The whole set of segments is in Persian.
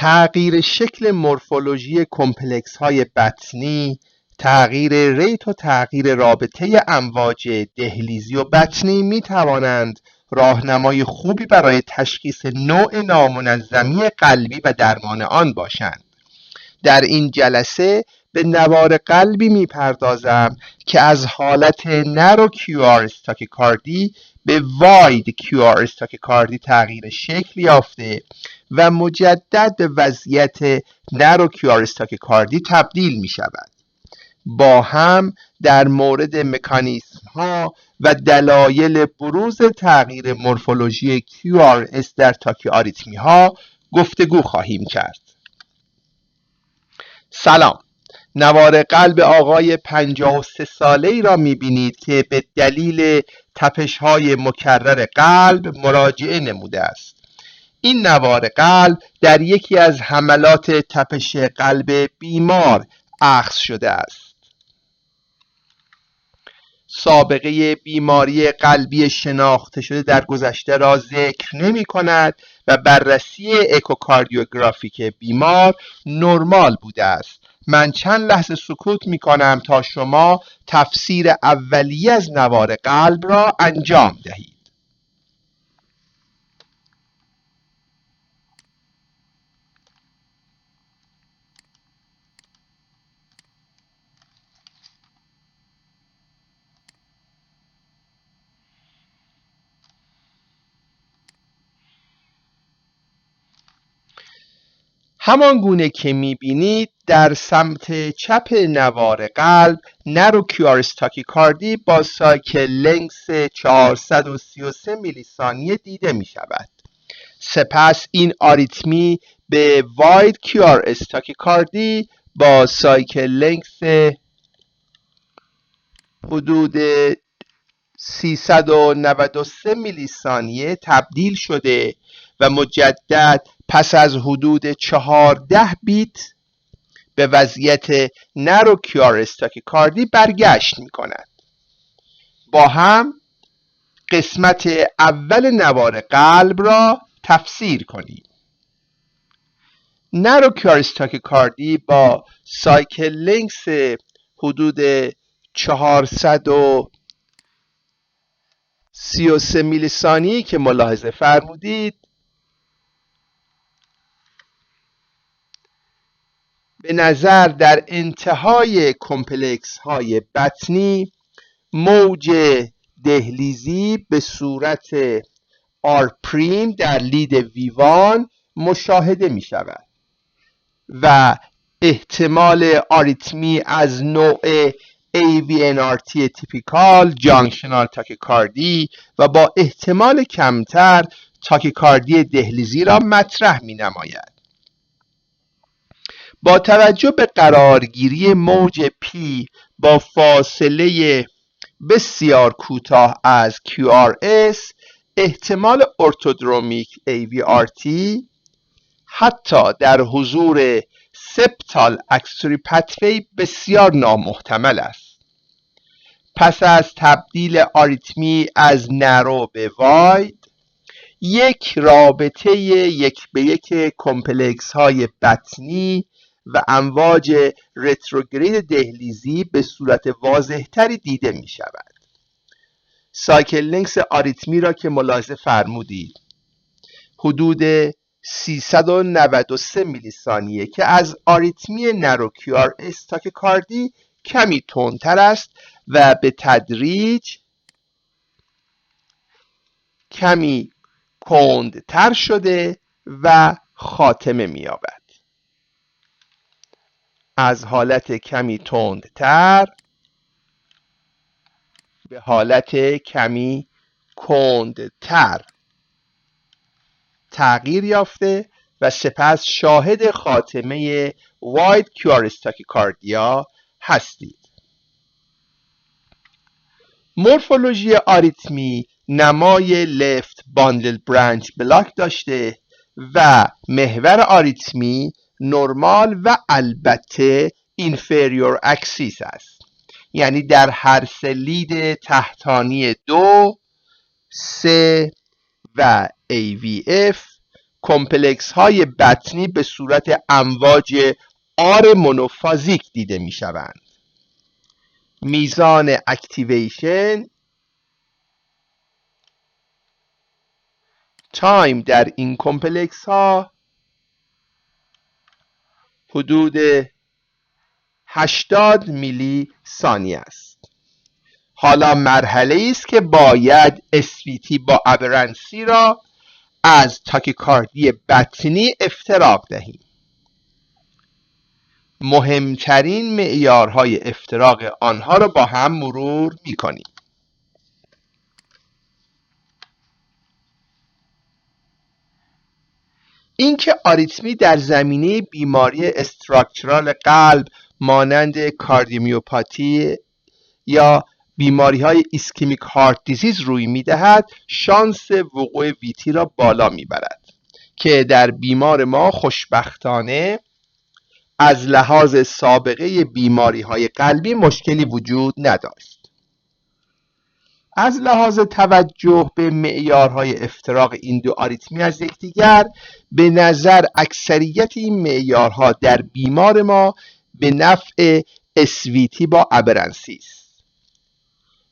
تغییر شکل مورفولوژی کمپلکس های بطنی، تغییر ریت و تغییر رابطه امواج دهلیزی و بطنی می توانند راهنمای خوبی برای تشخیص نوع نامنظمی قلبی و درمان آن باشند. در این جلسه به نوار قلبی میپردازم که از حالت نرو QR استاکیکاردی به واید QR استاکیکاردی تغییر شکل یافته و مجدد به وضعیت نرو QR استاکیکاردی تبدیل می شود. با هم در مورد مکانیزم ها و دلایل بروز تغییر مورفولوژی QRS در تاکیاریتمی ها گفتگو خواهیم کرد. سلام، نوار قلب آقای 53 ساله‌ای را می‌بینید که به دلیل تپش‌های مکرر قلب مراجعه نموده است. این نوار قلب در یکی از حملات تپش قلب بیمار اخذ شده است. سابقه بیماری قلبی شناخته شده در گذشته را ذکر نمی کند و بررسی اکوکاردیوگرافیک بیمار نرمال بوده است. من چند لحظه سکوت می کنم تا شما تفسیر اولیه از نوار قلب را انجام دهید. همان گونه که می‌بینید در سمت چپ نوار قلب نرو QRS تاکیکاردی با سایکل لنگث 433 میلی ثانیه دیده می شود. سپس این آریتمی به واید QRS تاکیکاردی با سایکل لنگث حدود 393 میلی ثانیه تبدیل شده و مجدد پس از حدود 14 بیت به وضعیت نرو QRS تاکیکاردی برگشت می کند. با هم قسمت اول نوار قلب را تفسیر کنیم. نرو QRS تاکیکاردی با سایکل لنگث حدود 433 میلی ثانیه‌ای که ملاحظه فرمودید به نظر در انتهای کمپلکس های بطنی موج دهلیزی به صورت آر پریم در لید ویوان مشاهده می شود و احتمال آریتمی از نوع AVNRT تیپیکال جانکشنال تاکیکاردی و با احتمال کمتر تاکیکاردی دهلیزی را مطرح می نماید. با توجه به قرارگیری موج P با فاصله بسیار کوتاه از QRS، احتمال ارتودرومیک AVRT حتی در حضور سپتال اکسسوری پتوی بسیار نامحتمل است. پس از تبدیل آریتمی از نرو به واید، یک رابطه یک به یک کمپلکس های بطنی و امواج رتروگرید دهلیزی به صورت واضحتری دیده می شود. سایکل لنگث آریتمی را که ملاحظه فرمودید حدود 393 میلی ثانیه که از آریتمی نرو QRS تاکیکاردی کمی تندتر است و به تدریج کمی کندتر شده و خاتمه می‌یابد. از حالت کمی تندتر به حالت کمی کندتر تغییر یافته و سپس شاهد خاتمه واید QRS تاکیکاردیا هستید. مورفولوژی آریتمی نمای لفت باندل برانچ بلاک داشته و محور آریتمی نرمال و البته اینفریور اکسیس است، یعنی در هر سه لید تحتانی 2، 3 و AVF کمپلکس های بطنی به صورت امواج آر مونوفازیک دیده می شوند. میزان اکتیویشن تایم در این کمپلکس ها حدود 80 میلی ثانیه است. حالا مرحله است که باید SVT با ابرنسی را از تاکیکاردی بطنی افتراق دهیم. مهمترین معیارهای افتراق آنها را با هم مرور می‌کنیم. اینکه آریتمی در زمینه بیماری استراکچرال قلب مانند کاردیومیوپاتی یا بیماری‌های ایسکمیک هارت دیزیز روی می‌دهد، شانس وقوع ویتی را بالا می‌برد که در بیمار ما خوشبختانه از لحاظ سابقه بیماری‌های قلبی مشکلی وجود نداشت. از لحاظ توجه به معیارهای افتراق این دو آریتمی از یکدیگر، به نظر اکثریت این معیارها در بیمار ما به نفع SVT با ابرنسی است.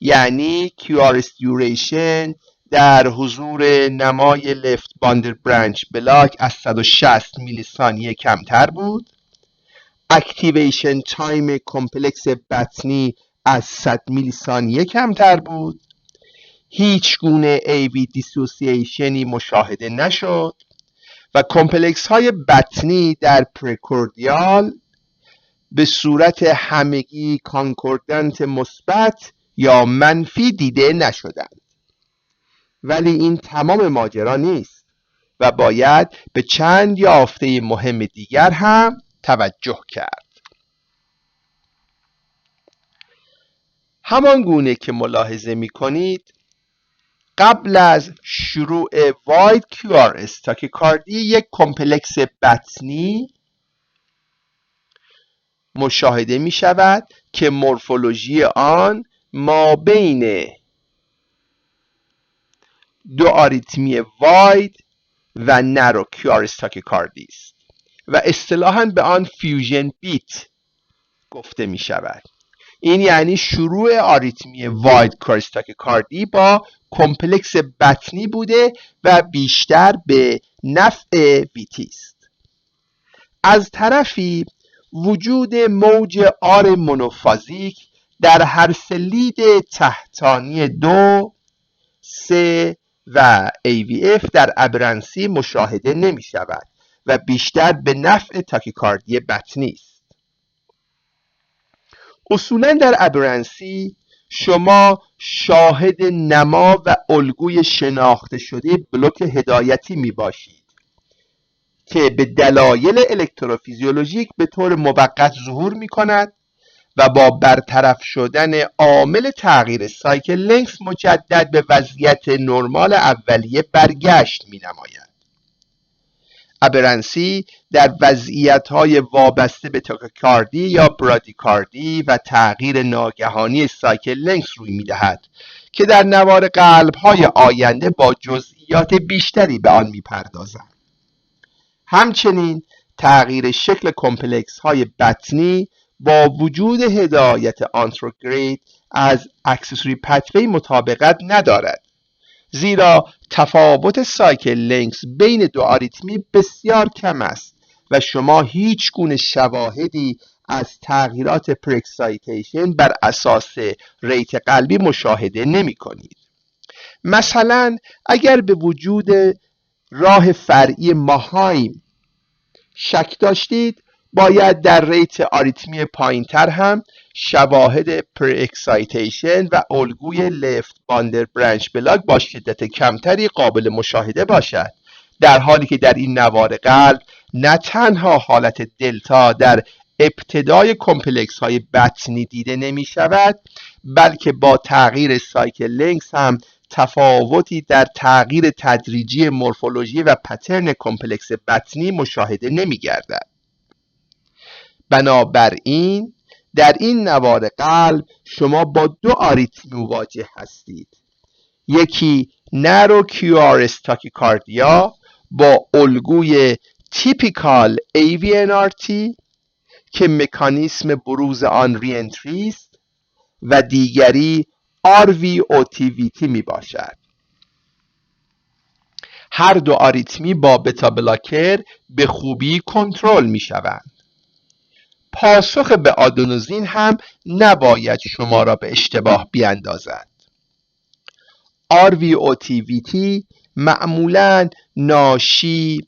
یعنی QRS duration در حضور نمای لفت باندر برانچ بلاک از 160 میلی ثانیه کمتر بود. اکتیویشن تایم کمپلکس بطنی از 100 میلی ثانیه کمتر بود. هیچ گونه AV دیسوسییشنی مشاهده نشد و کمپلکس های بطنی در پرکوردیال به صورت همگی کانکوردنت مثبت یا منفی دیده نشدند. ولی این تمام ماجرا نیست و باید به چند یافته مهم دیگر هم توجه کرد. همان گونه که ملاحظه می کنید، قبل از شروع واید QRS تاکیکاردی یک کمپلکس بطنی مشاهده می شود که مورفولوژی آن ما بین دو آریتمی واید و نرو QRS تاکیکاردی است و اصطلاحاً به آن فیوژن بیت گفته می شود. این یعنی شروع آریتمی واید QRS تاکیکاردی با کمپلکس بطنی بوده و بیشتر به نفع ویتی است. از طرفی وجود موج آر مونوفازیک در هر سلید تحتانی 2، 3 و AVF در ابرنسی مشاهده نمی شود و بیشتر به نفع تاکیکاردی بطنی است. اصولاً در ابرنسی شما شاهد نما و الگوی شناخته شده بلوک هدایتی می باشید که به دلایل الکتروفیزیولوژیک به طور موقت ظهور می کند و با برطرف شدن عامل تغییر سایکل لنگث مجدد به وضعیت نرمال اولیه برگشت می نماید. ابرنسی در وضعیت‌های وابسته به تاکیکاردی یا برادیکاردی و تغییر ناگهانی سایکل لنگث روی می‌دهد که در نوار قلب‌های آینده با جزئیات بیشتری به آن می‌پردازم. همچنین تغییر شکل کمپلکس‌های بطنی با وجود هدایت آنتروگرید از اکسسوری پتوی مطابقت ندارد، زیرا تفاوت سایکل لنگث بین دو آریتمی بسیار کم است و شما هیچ گونه شواهدی از تغییرات پراکسایتیشن بر اساس ریت قلبی مشاهده نمی کنید. مثلا اگر به وجود راه فرعی ماهایم شک داشتید، باید در ریت آریتمی پایینتر هم شواهد پراکسایتیشن و الگوی لفت باندر برانچ بلاک با شدت کمتری قابل مشاهده باشد، در حالی که در این نوار قلب نه تنها حالت دلتا در ابتدای کمپلکس های بطنی دیده نمی شود، بلکه با تغییر سایکل لنگث هم تفاوتی در تغییر تدریجی مورفولوژی و پترن کمپلکس بطنی مشاهده نمی گردد. بنابراین در این نوار قلب شما با دو آریتمی مواجه هستید. یکی نرو QRS تاکیکاردیا با الگوی تیپیکال AVNRT که مکانیسم بروز آن ری‌انتری است و دیگری RVOTVT می باشد. هر دو آریتمی با بتا بلاکر به خوبی کنترل می شوند. پاسخ به آدنوزین هم نباید شما را به اشتباه بیاندازد. RVOTVT معمولاً ناشی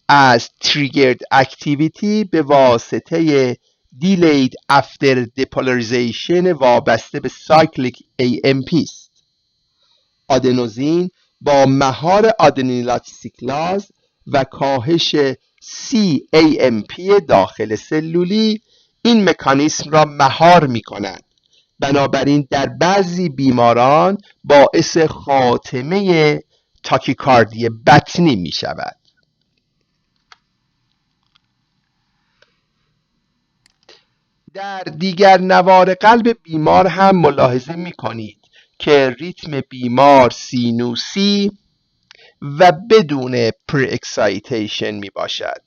از تریگرد اکتیویتی به واسطه دیلید افتر دپولریزیشن وابسته به سایکلیک AMP است. آدنوزین با مهار آدنینیلات سیکلاز و کاهش CAMP داخل سلولی این مکانیسم را مهار می کند. بنابراین در بعضی بیماران باعث خاتمه تاکیکاردی بطنی می شود. در دیگر نوار قلب بیمار هم ملاحظه می کنید که ریتم بیمار سینوسی و بدون پر اکسایتیشن می باشد.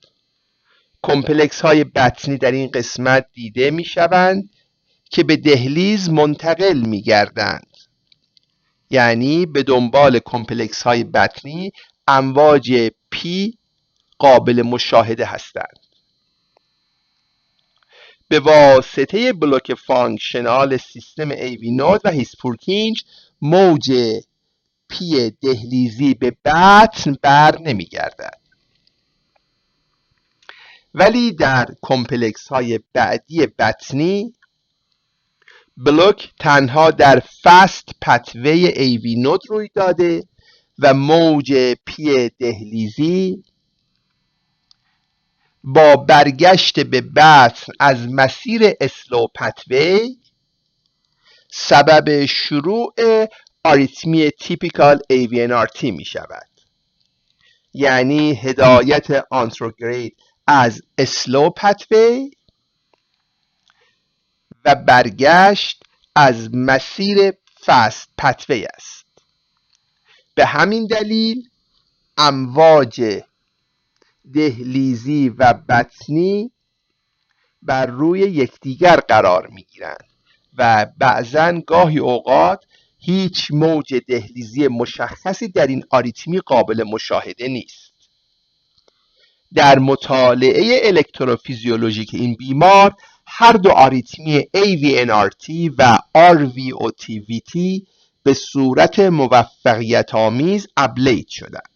کمپلکس های بطنی در این قسمت دیده می شوند که به دهلیز منتقل می گردند. یعنی به دنبال کمپلکس های بطنی امواج پی قابل مشاهده هستند. به واسطه بلوک فانکشنال سیستم ایوی نود و هیسپورکینج موج پی دهلیزی به بطن بر نمی گردد. ولی در کمپلکس های بعدی بطنی بلوک تنها در فست پتوی ایوی نود روی داده و موج پی دهلیزی با برگشت به بطن از مسیر اسلو پتوی سبب شروع آریتمی تیپیکال AVNRT می شود. یعنی هدایت آنتروگرید از اسلو پتوی و برگشت از مسیر فست پتوی است. به همین دلیل امواج دهلیزی و بطنی بر روی یکدیگر قرار می گیرند و بعضاً گاهی اوقات هیچ موج دهلیزی مشخصی در این آریتمی قابل مشاهده نیست. در مطالعه الکتروفیزیولوژیک این بیمار هر دو آریتمی AVNRT و RVOTVT به صورت موفقیت آمیز ابلیت شدند.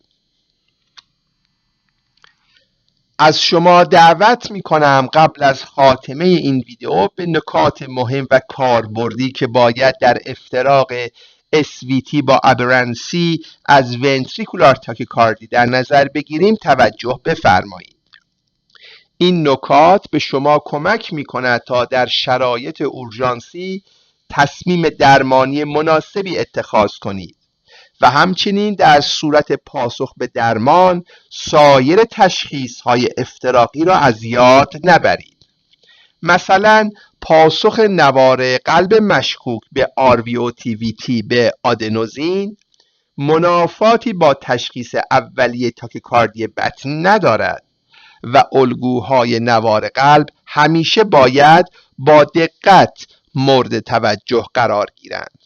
از شما دعوت می کنم قبل از خاتمه این ویدیو به نکات مهم و کاربردی که باید در افتراق SVT با ابرنسی از ونتریکولار تاکیکاردی در نظر بگیریم توجه بفرمایید. این نکات به شما کمک می کند تا در شرایط اورژانسی تصمیم درمانی مناسبی اتخاذ کنید و همچنین در صورت پاسخ به درمان سایر تشخیص‌های افتراقی را از یاد نبرید. مثلا پاسخ نوار قلب مشکوک به RVOTVT به آدنوزین منافاتی با تشخیص اولیه تاکیکاردی بطنی ندارد و الگوهای نوار قلب همیشه باید با دقت مورد توجه قرار گیرند.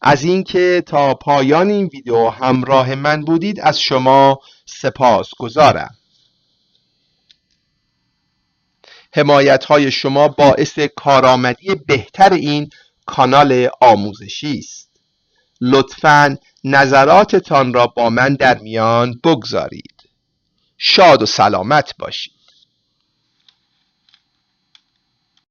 از اینکه تا پایان این ویدیو همراه من بودید از شما سپاسگزارم. حمایت‌های شما باعث کارآمدی بهتر این کانال آموزشی است. لطفاً نظراتتان را با من در میان بگذارید. شاد و سلامت باشید.